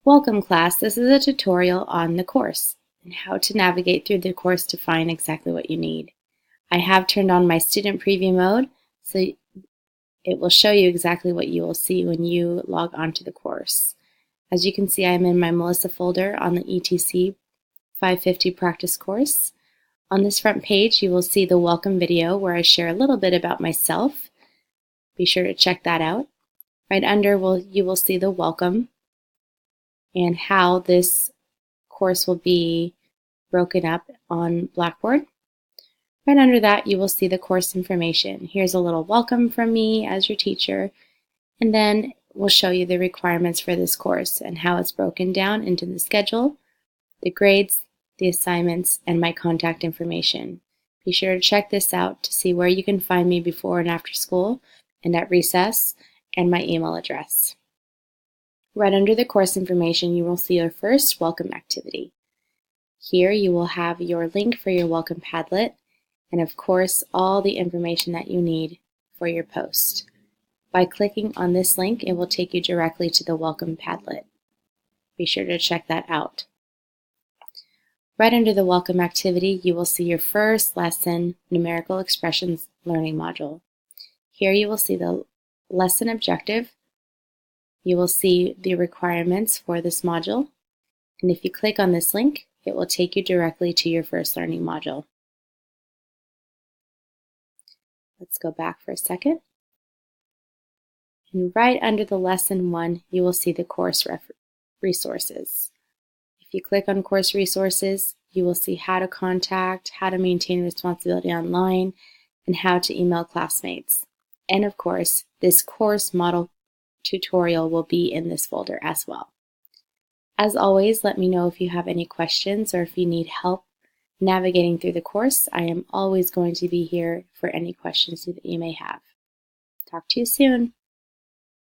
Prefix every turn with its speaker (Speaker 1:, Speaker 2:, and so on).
Speaker 1: Welcome class, this is a tutorial on the course and how to navigate through the course to find exactly what you need. I have turned on my student preview mode so it will show you exactly what you will see when you log onto the course. As you can see, I'm in my Melissa folder on the ETC 550 practice course. On this front page, you will see the welcome video where I share a little bit about myself. Be sure to check that out. Right under you will see the welcome and how this course will be broken up on Blackboard. Right under that, you will see the course information. Here's a little welcome from me as your teacher, and then we'll show you the requirements for this course and how it's broken down into the schedule, the grades, the assignments, and my contact information. Be sure to check this out to see where you can find me before and after school and at recess, and my email address. Right under the course information, you will see your first welcome activity. Here you will have your link for your welcome Padlet, and of course all the information that you need for your post. By clicking on this link, it will take you directly to the welcome Padlet. Be sure to check that out. Right under the welcome activity, you will see your first lesson numerical expressions learning module. Here you will see the lesson objective. You will see the requirements for this module, and if you click on this link, it will take you directly to your first learning module. Let's go back for a second. And right under the lesson 1, you will see the course resources. If you click on course resources, you will see how to contact, how to maintain responsibility online, and how to email classmates. And of course, this course model tutorial will be in this folder as well. As always, let me know if you have any questions or if you need help navigating through the course. I am always going to be here for any questions that you may have. Talk to you soon.